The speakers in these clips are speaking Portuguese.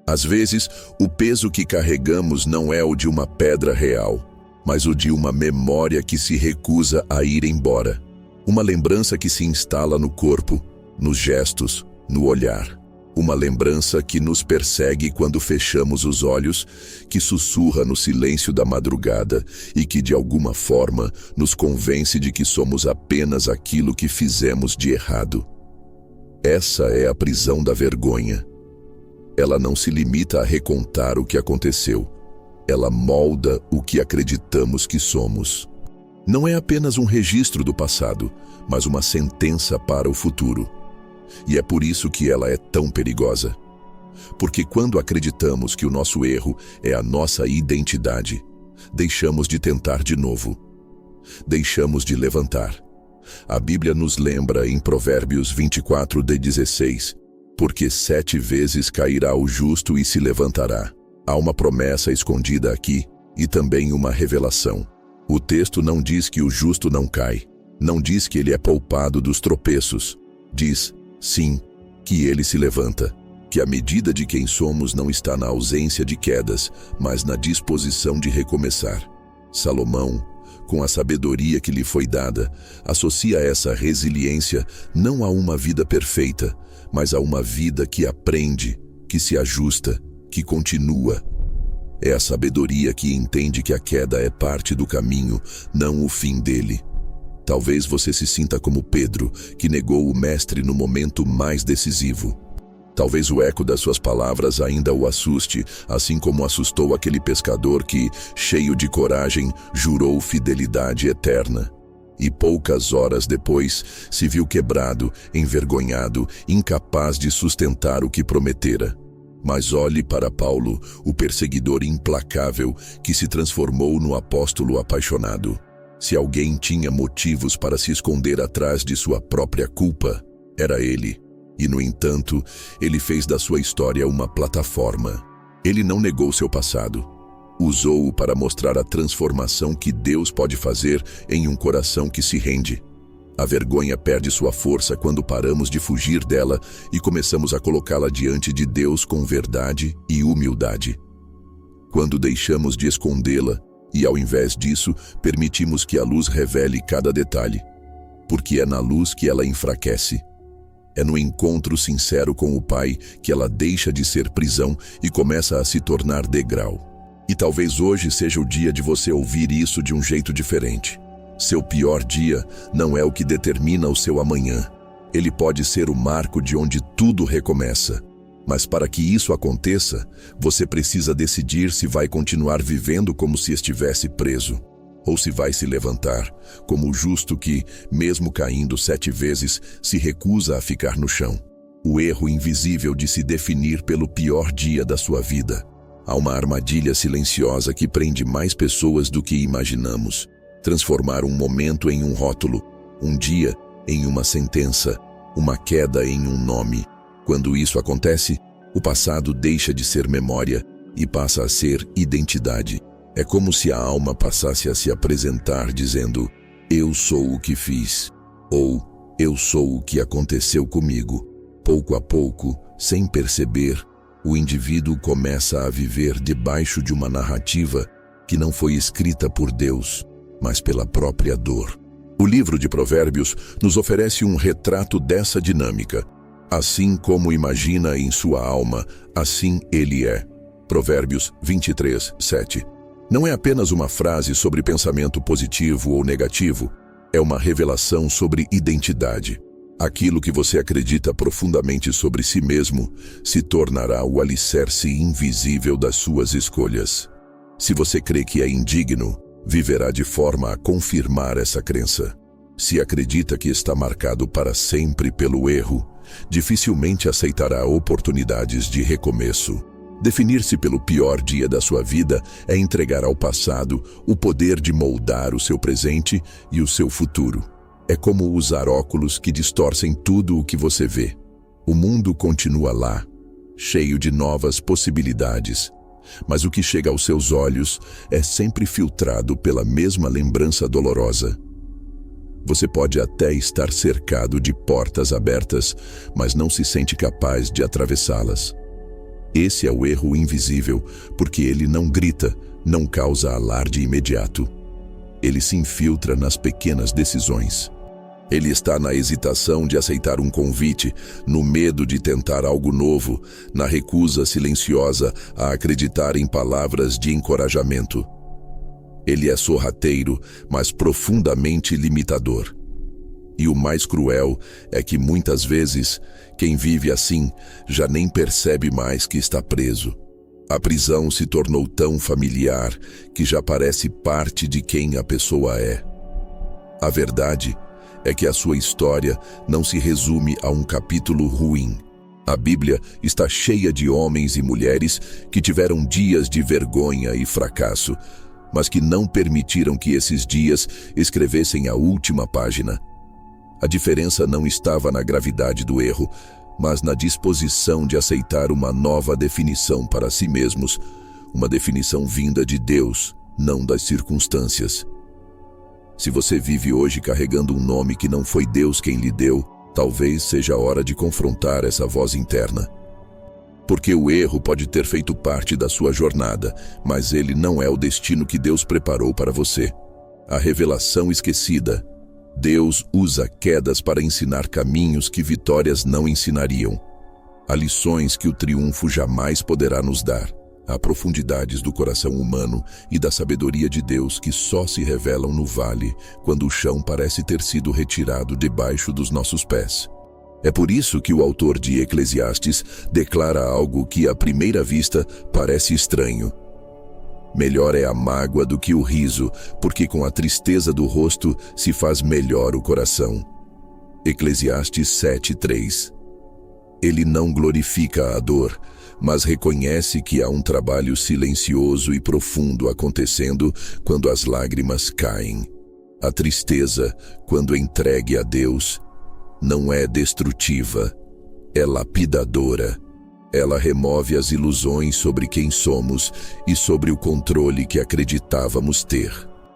Às vezes, o peso que carregamos não é o de uma pedra real, mas o de uma memória que se recusa a ir embora. Uma lembrança que se instala no corpo, nos gestos, no olhar. Uma lembrança que nos persegue quando fechamos os olhos, que sussurra no silêncio da madrugada e que, de alguma forma, nos convence de que somos apenas aquilo que fizemos de errado. Essa é a prisão da vergonha. Ela não se limita a recontar o que aconteceu. Ela molda o que acreditamos que somos. Não é apenas um registro do passado, mas uma sentença para o futuro. E é por isso que ela é tão perigosa. Porque quando acreditamos que o nosso erro é a nossa identidade, deixamos de tentar de novo. Deixamos de levantar. A Bíblia nos lembra em Provérbios 24:16, porque 7 vezes cairá o justo e se levantará. Há uma promessa escondida aqui e também uma revelação. O texto não diz que o justo não cai, não diz que ele é poupado dos tropeços. Diz, sim, que ele se levanta, que a medida de quem somos não está na ausência de quedas, mas na disposição de recomeçar. Salomão, com a sabedoria que lhe foi dada, associa essa resiliência não a uma vida perfeita, mas a uma vida que aprende, que se ajusta, que continua. É a sabedoria que entende que a queda é parte do caminho, não o fim dele. Talvez você se sinta como Pedro, que negou o mestre no momento mais decisivo. Talvez o eco das suas palavras ainda o assuste, assim como assustou aquele pescador que, cheio de coragem, jurou fidelidade eterna. E poucas horas depois, se viu quebrado, envergonhado, incapaz de sustentar o que prometera. Mas olhe para Paulo, o perseguidor implacável que se transformou no apóstolo apaixonado. Se alguém tinha motivos para se esconder atrás de sua própria culpa, era ele. E, no entanto, ele fez da sua história uma plataforma. Ele não negou seu passado. Usou-o para mostrar a transformação que Deus pode fazer em um coração que se rende. A vergonha perde sua força quando paramos de fugir dela e começamos a colocá-la diante de Deus com verdade e humildade. Quando deixamos de escondê-la e, ao invés disso, permitimos que a luz revele cada detalhe, porque é na luz que ela enfraquece. É no encontro sincero com o Pai que ela deixa de ser prisão e começa a se tornar degrau. E talvez hoje seja o dia de você ouvir isso de um jeito diferente. Seu pior dia não é o que determina o seu amanhã. Ele pode ser o marco de onde tudo recomeça. Mas para que isso aconteça, você precisa decidir se vai continuar vivendo como se estivesse preso, ou se vai se levantar, como o justo que, mesmo caindo 7 vezes, se recusa a ficar no chão. O erro invisível de se definir pelo pior dia da sua vida. Há uma armadilha silenciosa que prende mais pessoas do que imaginamos. Transformar um momento em um rótulo, um dia em uma sentença, uma queda em um nome. Quando isso acontece, o passado deixa de ser memória e passa a ser identidade. É como se a alma passasse a se apresentar dizendo, eu sou o que fiz, ou eu sou o que aconteceu comigo. Pouco a pouco, sem perceber, o indivíduo começa a viver debaixo de uma narrativa que não foi escrita por Deus, mas pela própria dor. O livro de Provérbios nos oferece um retrato dessa dinâmica. Assim como imagina em sua alma, assim ele é. Provérbios 23:7. Não é apenas uma frase sobre pensamento positivo ou negativo, é uma revelação sobre identidade. Aquilo que você acredita profundamente sobre si mesmo se tornará o alicerce invisível das suas escolhas. Se você crê que é indigno, viverá de forma a confirmar essa crença. Se acredita que está marcado para sempre pelo erro, dificilmente aceitará oportunidades de recomeço. Definir-se pelo pior dia da sua vida é entregar ao passado o poder de moldar o seu presente e o seu futuro. É como usar óculos que distorcem tudo o que você vê. O mundo continua lá, cheio de novas possibilidades, mas o que chega aos seus olhos é sempre filtrado pela mesma lembrança dolorosa. Você pode até estar cercado de portas abertas, mas não se sente capaz de atravessá-las. Esse é o erro invisível, porque ele não grita, não causa alarde imediato. Ele se infiltra nas pequenas decisões. Ele está na hesitação de aceitar um convite, no medo de tentar algo novo, na recusa silenciosa a acreditar em palavras de encorajamento. Ele é sorrateiro, mas profundamente limitador. E o mais cruel é que muitas vezes, quem vive assim já nem percebe mais que está preso. A prisão se tornou tão familiar que já parece parte de quem a pessoa é. A verdade é que a sua história não se resume a um capítulo ruim. A Bíblia está cheia de homens e mulheres que tiveram dias de vergonha e fracasso, mas que não permitiram que esses dias escrevessem a última página. A diferença não estava na gravidade do erro, mas na disposição de aceitar uma nova definição para si mesmos, uma definição vinda de Deus, não das circunstâncias. Se você vive hoje carregando um nome que não foi Deus quem lhe deu, talvez seja a hora de confrontar essa voz interna. Porque o erro pode ter feito parte da sua jornada, mas ele não é o destino que Deus preparou para você. A revelação esquecida. Deus usa quedas para ensinar caminhos que vitórias não ensinariam. Há lições que o triunfo jamais poderá nos dar. Há profundidades do coração humano e da sabedoria de Deus que só se revelam no vale, quando o chão parece ter sido retirado debaixo dos nossos pés. É por isso que o autor de Eclesiastes declara algo que à primeira vista parece estranho. Melhor é a mágoa do que o riso, porque com a tristeza do rosto se faz melhor o coração. Eclesiastes 7:3. Ele não glorifica a dor, mas reconhece que há um trabalho silencioso e profundo acontecendo quando as lágrimas caem. A tristeza, quando entregue a Deus, não é destrutiva, é lapidadora. Ela remove as ilusões sobre quem somos e sobre o controle que acreditávamos ter.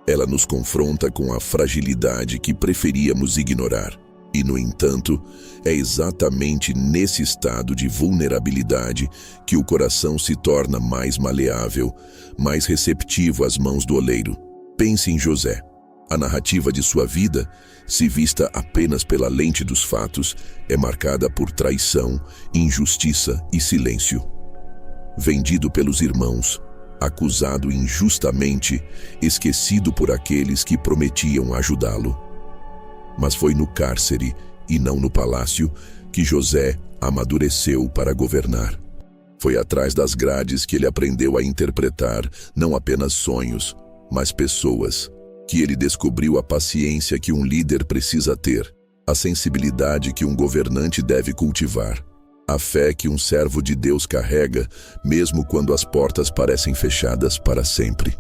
Ela nos confronta com a fragilidade que preferíamos ignorar. E, no entanto, é exatamente nesse estado de vulnerabilidade que o coração se torna mais maleável, mais receptivo às mãos do oleiro. Pense em José. A narrativa de sua vida, se vista apenas pela lente dos fatos, é marcada por traição, injustiça e silêncio. Vendido pelos irmãos, acusado injustamente, esquecido por aqueles que prometiam ajudá-lo. Mas foi no cárcere, e não no palácio, que José amadureceu para governar. Foi atrás das grades que ele aprendeu a interpretar não apenas sonhos, mas pessoas. Que ele descobriu a paciência que um líder precisa ter, a sensibilidade que um governante deve cultivar, a fé que um servo de Deus carrega, mesmo quando as portas parecem fechadas para sempre.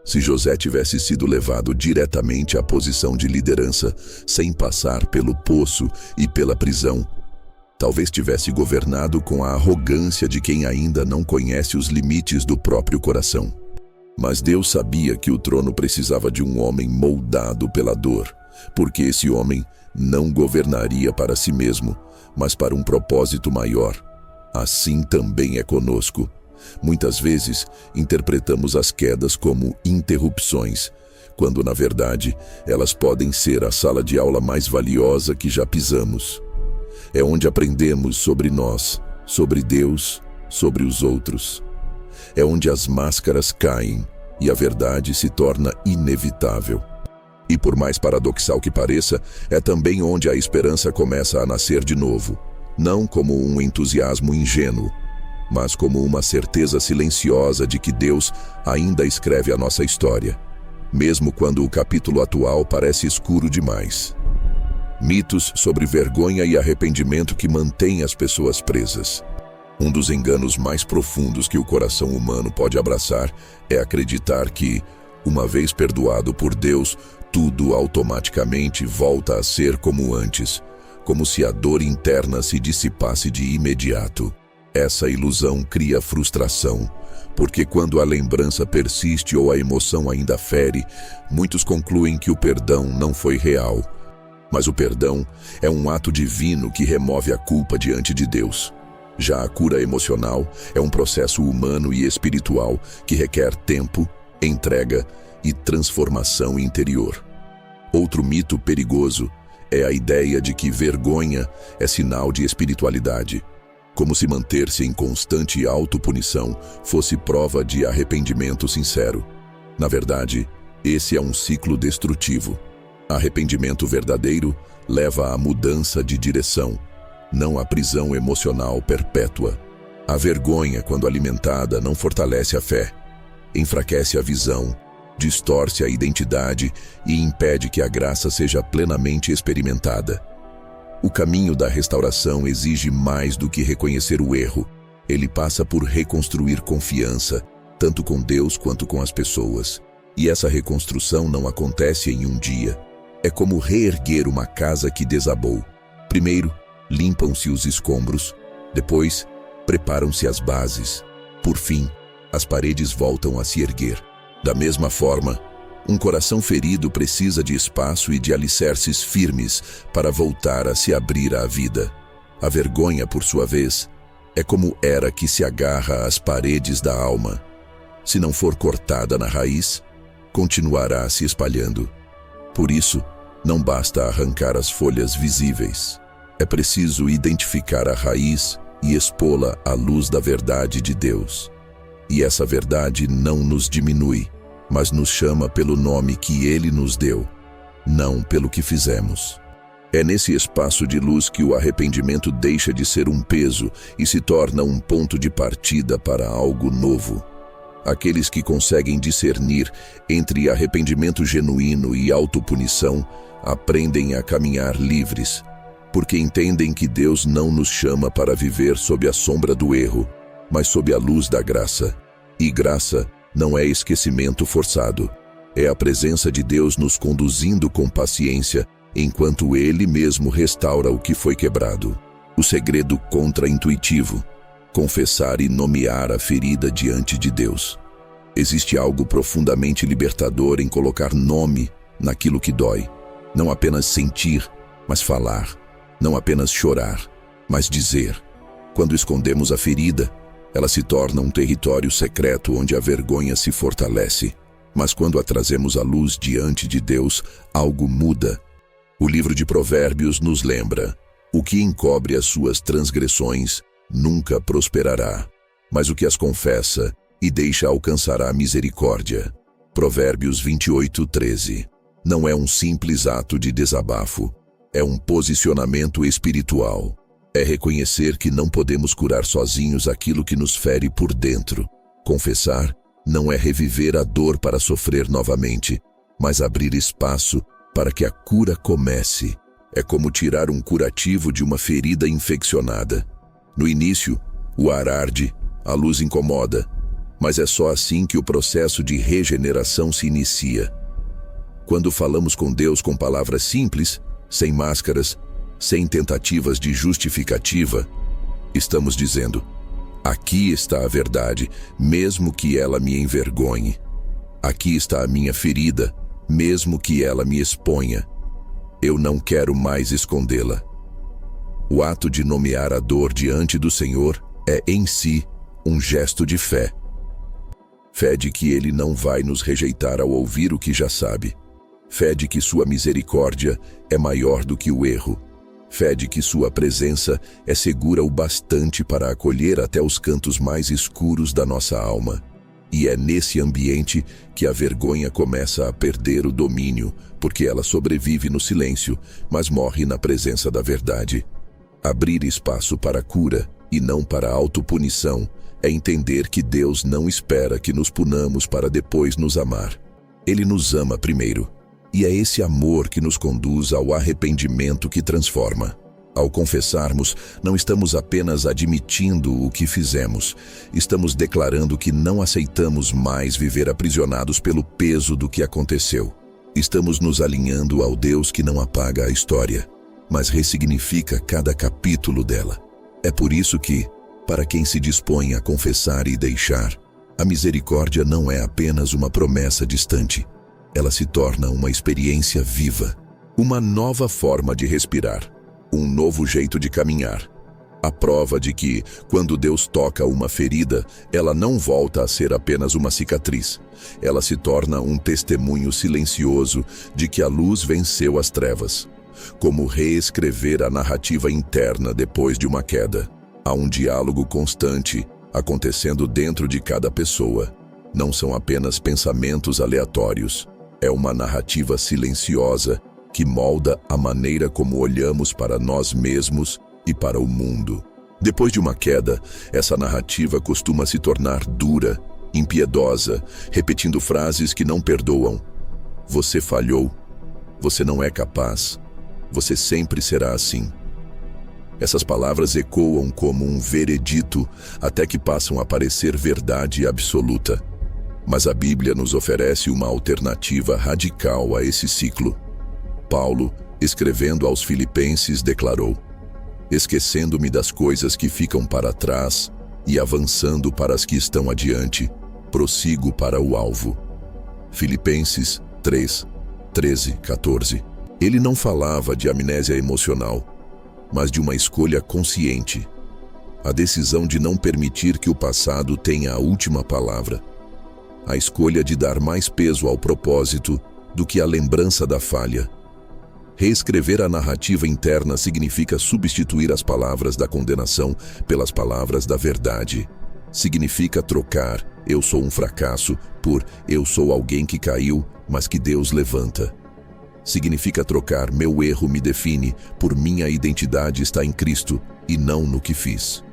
Se José tivesse sido levado diretamente à posição de liderança, sem passar pelo poço e pela prisão, talvez tivesse governado com a arrogância de quem ainda não conhece os limites do próprio coração. Mas Deus sabia que o trono precisava de um homem moldado pela dor, porque esse homem não governaria para si mesmo, mas para um propósito maior. Assim também é conosco. Muitas vezes, interpretamos as quedas como interrupções, quando, na verdade, elas podem ser a sala de aula mais valiosa que já pisamos. É onde aprendemos sobre nós, sobre Deus, sobre os outros. É onde as máscaras caem e a verdade se torna inevitável. E por mais paradoxal que pareça, é também onde a esperança começa a nascer de novo, não como um entusiasmo ingênuo, mas como uma certeza silenciosa de que Deus ainda escreve a nossa história, mesmo quando o capítulo atual parece escuro demais. Mitos sobre vergonha e arrependimento que mantêm as pessoas presas. Um dos enganos mais profundos que o coração humano pode abraçar é acreditar que, uma vez perdoado por Deus, tudo automaticamente volta a ser como antes, como se a dor interna se dissipasse de imediato. Essa ilusão cria frustração, porque quando a lembrança persiste ou a emoção ainda fere, muitos concluem que o perdão não foi real. Mas o perdão é um ato divino que remove a culpa diante de Deus. Já a cura emocional é um processo humano e espiritual que requer tempo, entrega e transformação interior. Outro mito perigoso é a ideia de que vergonha é sinal de espiritualidade, como se manter-se em constante autopunição fosse prova de arrependimento sincero. Na verdade, esse é um ciclo destrutivo. Arrependimento verdadeiro leva à mudança de direção, não à prisão emocional perpétua. A vergonha, quando alimentada, não fortalece a fé, enfraquece a visão, distorce a identidade e impede que a graça seja plenamente experimentada. O caminho da restauração exige mais do que reconhecer o erro. Ele passa por reconstruir confiança, tanto com Deus quanto com as pessoas. E essa reconstrução não acontece em um dia. É como reerguer uma casa que desabou. Primeiro, limpam-se os escombros. Depois, preparam-se as bases. Por fim, as paredes voltam a se erguer. Da mesma forma, um coração ferido precisa de espaço e de alicerces firmes para voltar a se abrir à vida. A vergonha, por sua vez, é como era que se agarra às paredes da alma. Se não for cortada na raiz, continuará se espalhando. Por isso, não basta arrancar as folhas visíveis. É preciso identificar a raiz e expô-la à luz da verdade de Deus. E essa verdade não nos diminui, mas nos chama pelo nome que Ele nos deu, não pelo que fizemos. É nesse espaço de luz que o arrependimento deixa de ser um peso e se torna um ponto de partida para algo novo. Aqueles que conseguem discernir entre arrependimento genuíno e autopunição aprendem a caminhar livres, porque entendem que Deus não nos chama para viver sob a sombra do erro, mas sob a luz da graça. E graça não é esquecimento forçado, é a presença de Deus nos conduzindo com paciência, enquanto Ele mesmo restaura o que foi quebrado. O segredo contra-intuitivo: confessar e nomear a ferida diante de Deus. Existe algo profundamente libertador em colocar nome naquilo que dói. Não apenas sentir, mas falar. Não apenas chorar, mas dizer. Quando escondemos a ferida, ela se torna um território secreto onde a vergonha se fortalece. Mas quando a trazemos à luz diante de Deus, algo muda. O livro de Provérbios nos lembra: o que encobre as suas transgressões nunca prosperará, mas o que as confessa e deixa alcançará misericórdia. Provérbios 28:13. Não é um simples ato de desabafo, é um posicionamento espiritual. É reconhecer que não podemos curar sozinhos aquilo que nos fere por dentro. Confessar não é reviver a dor para sofrer novamente, mas abrir espaço para que a cura comece. É como tirar um curativo de uma ferida infeccionada. No início, o ar arde, a luz incomoda, mas é só assim que o processo de regeneração se inicia. Quando falamos com Deus com palavras simples, sem máscaras, sem tentativas de justificativa, estamos dizendo: aqui está a verdade, mesmo que ela me envergonhe. Aqui está a minha ferida, mesmo que ela me exponha. Eu não quero mais escondê-la. O ato de nomear a dor diante do Senhor é, em si, um gesto de fé. Fé de que Ele não vai nos rejeitar ao ouvir o que já sabe. Fé de que sua misericórdia é maior do que o erro. Fé de que sua presença é segura o bastante para acolher até os cantos mais escuros da nossa alma. E é nesse ambiente que a vergonha começa a perder o domínio, porque ela sobrevive no silêncio, mas morre na presença da verdade. Abrir espaço para a cura e não para a autopunição é entender que Deus não espera que nos punamos para depois nos amar. Ele nos ama primeiro. E é esse amor que nos conduz ao arrependimento que transforma. Ao confessarmos, não estamos apenas admitindo o que fizemos, estamos declarando que não aceitamos mais viver aprisionados pelo peso do que aconteceu. Estamos nos alinhando ao Deus que não apaga a história, mas ressignifica cada capítulo dela. É por isso que, para quem se dispõe a confessar e deixar, a misericórdia não é apenas uma promessa distante. Ela se torna uma experiência viva, uma nova forma de respirar, um novo jeito de caminhar. A prova de que, quando Deus toca uma ferida, ela não volta a ser apenas uma cicatriz. Ela se torna um testemunho silencioso de que a luz venceu as trevas. Como reescrever a narrativa interna depois de uma queda. Há um diálogo constante acontecendo dentro de cada pessoa. Não são apenas pensamentos aleatórios. É uma narrativa silenciosa que molda a maneira como olhamos para nós mesmos e para o mundo. Depois de uma queda, essa narrativa costuma se tornar dura, impiedosa, repetindo frases que não perdoam. Você falhou. Você não é capaz. Você sempre será assim. Essas palavras ecoam como um veredito até que passam a parecer verdade absoluta. Mas a Bíblia nos oferece uma alternativa radical a esse ciclo. Paulo, escrevendo aos Filipenses, declarou: esquecendo-me das coisas que ficam para trás e avançando para as que estão adiante, prossigo para o alvo. Filipenses 3, 13, 14. Ele não falava de amnésia emocional, mas de uma escolha consciente. A decisão de não permitir que o passado tenha a última palavra. A escolha de dar mais peso ao propósito do que à lembrança da falha. Reescrever a narrativa interna significa substituir as palavras da condenação pelas palavras da verdade. Significa trocar "eu sou um fracasso" por "eu sou alguém que caiu, mas que Deus levanta". Significa trocar "meu erro me define" por "minha identidade está em Cristo e não no que fiz".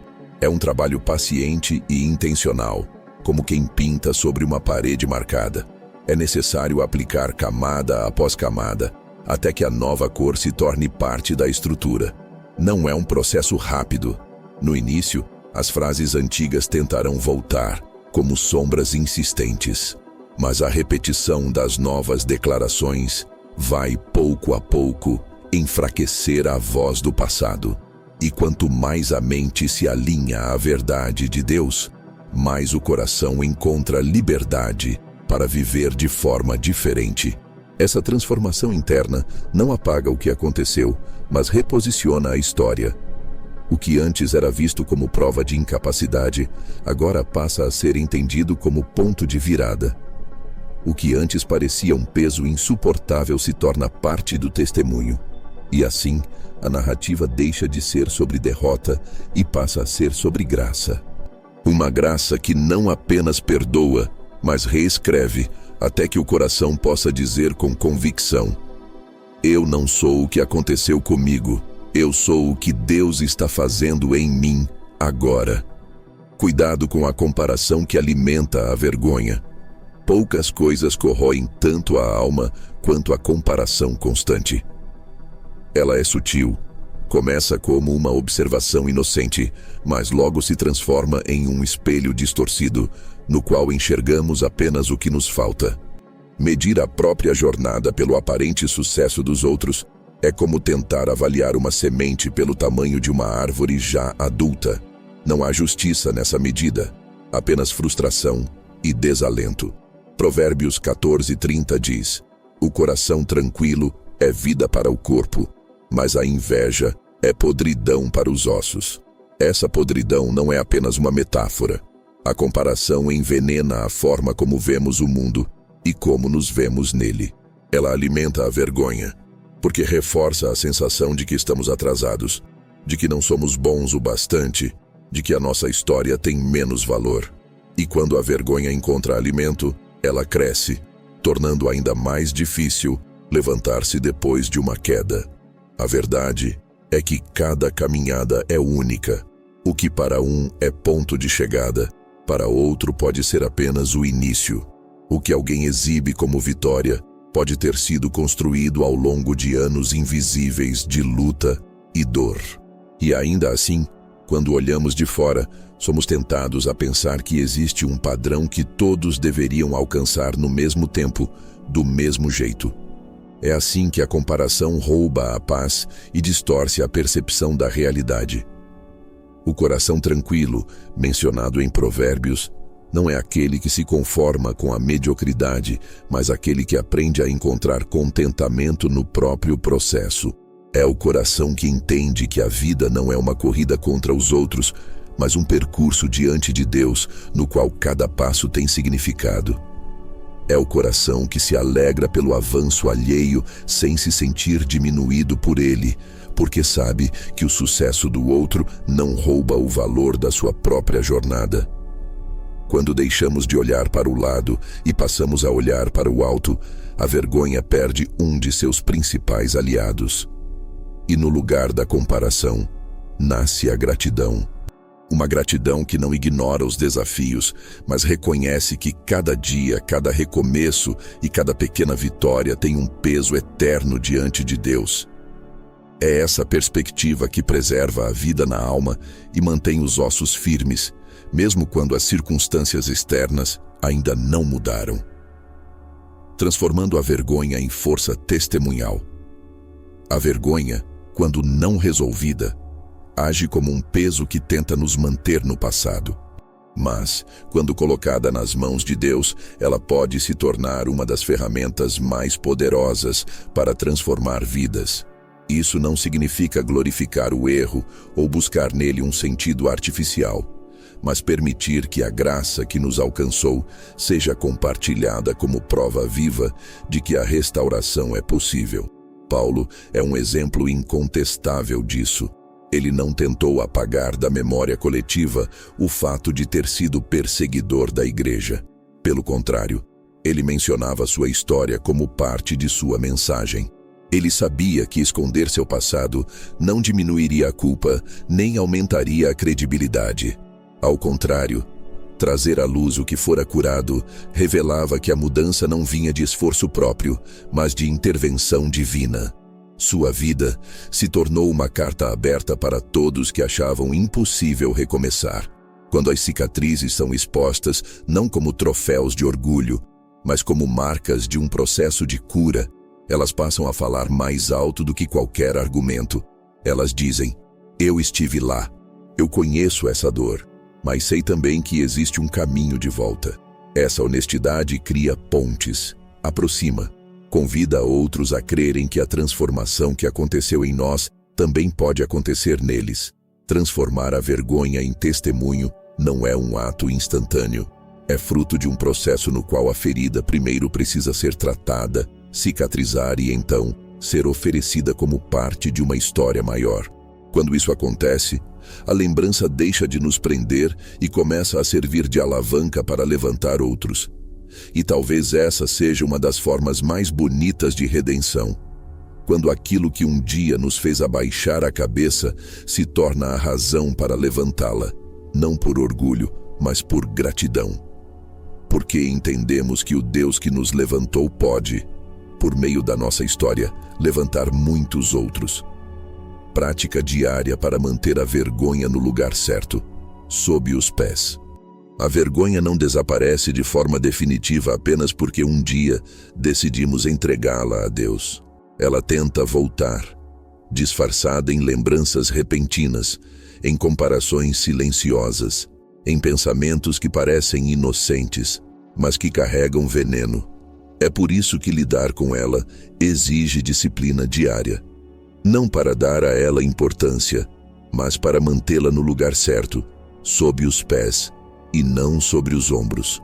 É um trabalho paciente e intencional, como quem pinta sobre uma parede marcada. É necessário aplicar camada após camada, até que a nova cor se torne parte da estrutura. Não é um processo rápido. No início, as frases antigas tentarão voltar, como sombras insistentes. Mas a repetição das novas declarações vai, pouco a pouco, enfraquecer a voz do passado. E quanto mais a mente se alinha à verdade de Deus, mais o coração encontra liberdade para viver de forma diferente. Essa transformação interna não apaga o que aconteceu, mas reposiciona a história. O que antes era visto como prova de incapacidade, agora passa a ser entendido como ponto de virada. O que antes parecia um peso insuportável se torna parte do testemunho. E assim, a narrativa deixa de ser sobre derrota e passa a ser sobre graça. Uma graça que não apenas perdoa, mas reescreve, até que o coração possa dizer com convicção: eu não sou o que aconteceu comigo, eu sou o que Deus está fazendo em mim agora. Cuidado com a comparação que alimenta a vergonha. Poucas coisas corroem tanto a alma quanto a comparação constante. Ela é sutil, começa como uma observação inocente, mas logo se transforma em um espelho distorcido, no qual enxergamos apenas o que nos falta. Medir a própria jornada pelo aparente sucesso dos outros é como tentar avaliar uma semente pelo tamanho de uma árvore já adulta. Não há justiça nessa medida, apenas frustração e desalento. Provérbios 14:30 diz: o coração tranquilo é vida para o corpo, mas a inveja é podridão para os ossos. Essa podridão não é apenas uma metáfora. A comparação envenena a forma como vemos o mundo e como nos vemos nele. Ela alimenta a vergonha, porque reforça a sensação de que estamos atrasados, de que não somos bons o bastante, de que a nossa história tem menos valor. E quando a vergonha encontra alimento, ela cresce, tornando ainda mais difícil levantar-se depois de uma queda. A verdade é que cada caminhada é única. O que para um é ponto de chegada, para outro pode ser apenas o início. O que alguém exibe como vitória pode ter sido construído ao longo de anos invisíveis de luta e dor. E ainda assim, quando olhamos de fora, somos tentados a pensar que existe um padrão que todos deveriam alcançar no mesmo tempo, do mesmo jeito. É assim que a comparação rouba a paz e distorce a percepção da realidade. O coração tranquilo, mencionado em Provérbios, não é aquele que se conforma com a mediocridade, mas aquele que aprende a encontrar contentamento no próprio processo. É o coração que entende que a vida não é uma corrida contra os outros, mas um percurso diante de Deus, no qual cada passo tem significado. É o coração que se alegra pelo avanço alheio sem se sentir diminuído por ele, porque sabe que o sucesso do outro não rouba o valor da sua própria jornada. Quando deixamos de olhar para o lado e passamos a olhar para o alto, a vergonha perde um de seus principais aliados. E no lugar da comparação, nasce a gratidão. Uma gratidão que não ignora os desafios, mas reconhece que cada dia, cada recomeço e cada pequena vitória tem um peso eterno diante de Deus. É essa perspectiva que preserva a vida na alma e mantém os ossos firmes, mesmo quando as circunstâncias externas ainda não mudaram. Transformando a vergonha em força testemunhal. A vergonha, quando não resolvida, age como um peso que tenta nos manter no passado. Mas, quando colocada nas mãos de Deus, ela pode se tornar uma das ferramentas mais poderosas para transformar vidas. Isso não significa glorificar o erro ou buscar nele um sentido artificial, mas permitir que a graça que nos alcançou seja compartilhada como prova viva de que a restauração é possível. Paulo é um exemplo incontestável disso. Ele não tentou apagar da memória coletiva o fato de ter sido perseguidor da igreja. Pelo contrário, ele mencionava sua história como parte de sua mensagem. Ele sabia que esconder seu passado não diminuiria a culpa, nem aumentaria a credibilidade. Ao contrário, trazer à luz o que fora curado revelava que a mudança não vinha de esforço próprio, mas de intervenção divina. Sua vida se tornou uma carta aberta para todos que achavam impossível recomeçar. Quando as cicatrizes são expostas não como troféus de orgulho, mas como marcas de um processo de cura, elas passam a falar mais alto do que qualquer argumento. Elas dizem: eu estive lá, eu conheço essa dor, mas sei também que existe um caminho de volta. Essa honestidade cria pontes, aproxima, convida outros a crerem que a transformação que aconteceu em nós também pode acontecer neles. Transformar a vergonha em testemunho não é um ato instantâneo. É fruto de um processo no qual a ferida primeiro precisa ser tratada, cicatrizar e então ser oferecida como parte de uma história maior. Quando isso acontece, a lembrança deixa de nos prender e começa a servir de alavanca para levantar outros. E talvez essa seja uma das formas mais bonitas de redenção. Quando aquilo que um dia nos fez abaixar a cabeça se torna a razão para levantá-la, não por orgulho, mas por gratidão. Porque entendemos que o Deus que nos levantou pode, por meio da nossa história, levantar muitos outros. Prática diária para manter a vergonha no lugar certo, sob os pés. A vergonha não desaparece de forma definitiva apenas porque um dia decidimos entregá-la a Deus. Ela tenta voltar, disfarçada em lembranças repentinas, em comparações silenciosas, em pensamentos que parecem inocentes, mas que carregam veneno. É por isso que lidar com ela exige disciplina diária. Não para dar a ela importância, mas para mantê-la no lugar certo, sob os pés e não sobre os ombros.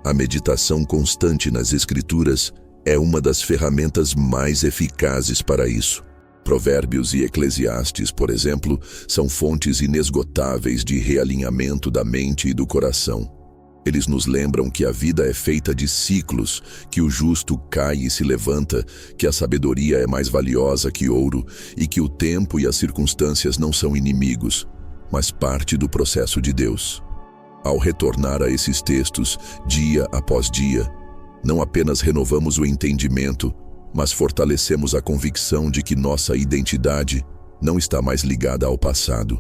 A meditação constante nas Escrituras é uma das ferramentas mais eficazes para isso. Provérbios e Eclesiastes, por exemplo, são fontes inesgotáveis de realinhamento da mente e do coração. Eles nos lembram que a vida é feita de ciclos, que o justo cai e se levanta, que a sabedoria é mais valiosa que ouro e que o tempo e as circunstâncias não são inimigos, mas parte do processo de Deus. Ao retornar a esses textos, dia após dia, não apenas renovamos o entendimento, mas fortalecemos a convicção de que nossa identidade não está mais ligada ao passado.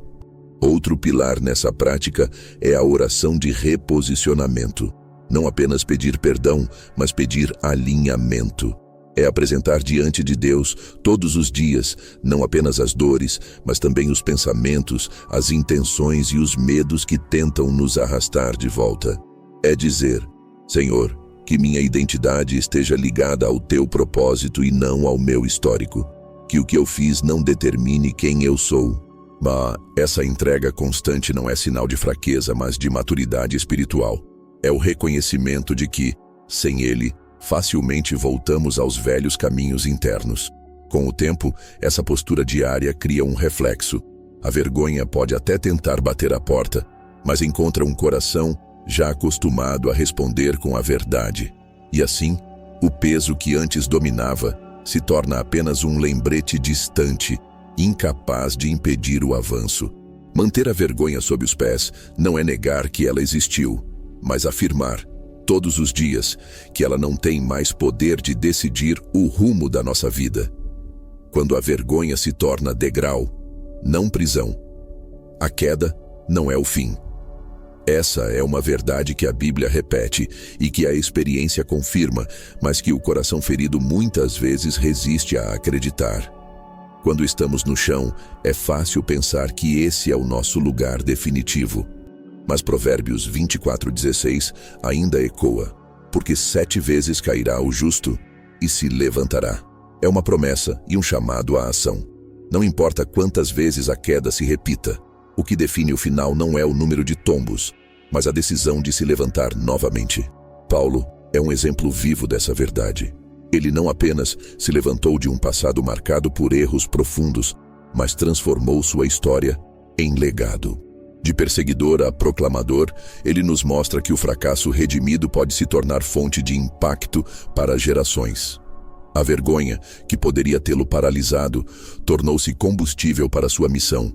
Outro pilar nessa prática é a oração de reposicionamento. Não apenas pedir perdão, mas pedir alinhamento. É apresentar diante de Deus todos os dias, não apenas as dores, mas também os pensamentos, as intenções e os medos que tentam nos arrastar de volta. É dizer: Senhor, que minha identidade esteja ligada ao teu propósito e não ao meu histórico. que o que eu fiz não determine quem eu sou. Mas essa entrega constante não é sinal de fraqueza, mas de maturidade espiritual. É o reconhecimento de que, sem ele, facilmente voltamos aos velhos caminhos internos. Com o tempo, essa postura diária cria um reflexo. A vergonha pode até tentar bater a porta, mas encontra um coração já acostumado a responder com a verdade. E assim, o peso que antes dominava se torna apenas um lembrete distante, incapaz de impedir o avanço. Manter a vergonha sob os pés não é negar que ela existiu, mas afirmar, todos os dias, que ela não tem mais poder de decidir o rumo da nossa vida. Quando a vergonha se torna degrau, não prisão, a queda não é o fim. Essa é uma verdade que a Bíblia repete e que a experiência confirma, mas que o coração ferido muitas vezes resiste a acreditar. Quando estamos no chão, é fácil pensar que esse é o nosso lugar definitivo. Mas Provérbios 24:16 ainda ecoa, porque 7 vezes cairá o justo e se levantará. É uma promessa e um chamado à ação. Não importa quantas vezes a queda se repita, o que define o final não é o número de tombos, mas a decisão de se levantar novamente. Paulo é um exemplo vivo dessa verdade. Ele não apenas se levantou de um passado marcado por erros profundos, mas transformou sua história em legado. De perseguidor a proclamador, ele nos mostra que o fracasso redimido pode se tornar fonte de impacto para gerações. A vergonha, que poderia tê-lo paralisado, tornou-se combustível para sua missão.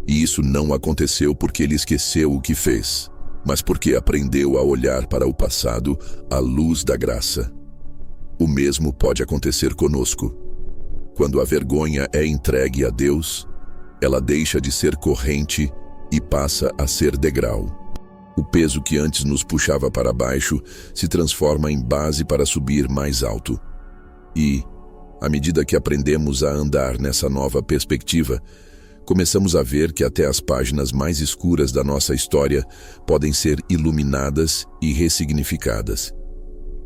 E isso não aconteceu porque ele esqueceu o que fez, mas porque aprendeu a olhar para o passado à luz da graça. O mesmo pode acontecer conosco. Quando a vergonha é entregue a Deus, ela deixa de ser corrente e passa a ser degrau. O peso que antes nos puxava para baixo se transforma em base para subir mais alto. E, à medida que aprendemos a andar nessa nova perspectiva, começamos a ver que até as páginas mais escuras da nossa história podem ser iluminadas e ressignificadas.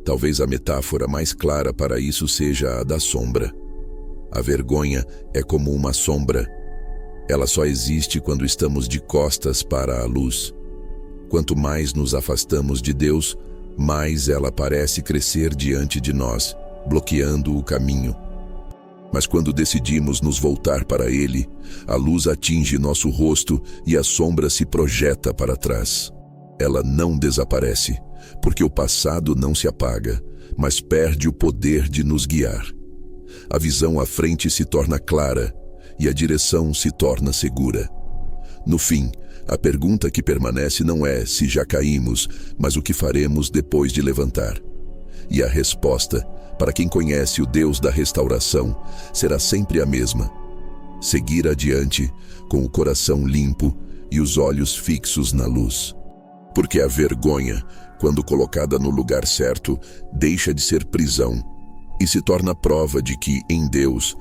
Talvez a metáfora mais clara para isso seja a da sombra. A vergonha é como uma sombra. Ela só existe quando estamos de costas para a luz. Quanto mais nos afastamos de Deus, mais ela parece crescer diante de nós, bloqueando o caminho. Mas quando decidimos nos voltar para Ele, a luz atinge nosso rosto e a sombra se projeta para trás. Ela não desaparece, porque o passado não se apaga, mas perde o poder de nos guiar. A visão à frente se torna clara e a direção se torna segura. No fim, a pergunta que permanece não é se já caímos, mas o que faremos depois de levantar. E a resposta, para quem conhece o Deus da restauração, será sempre a mesma: seguir adiante, com o coração limpo e os olhos fixos na luz. Porque a vergonha, quando colocada no lugar certo, deixa de ser prisão e se torna prova de que, em Deus,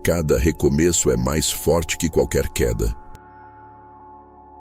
cada recomeço é mais forte que qualquer queda.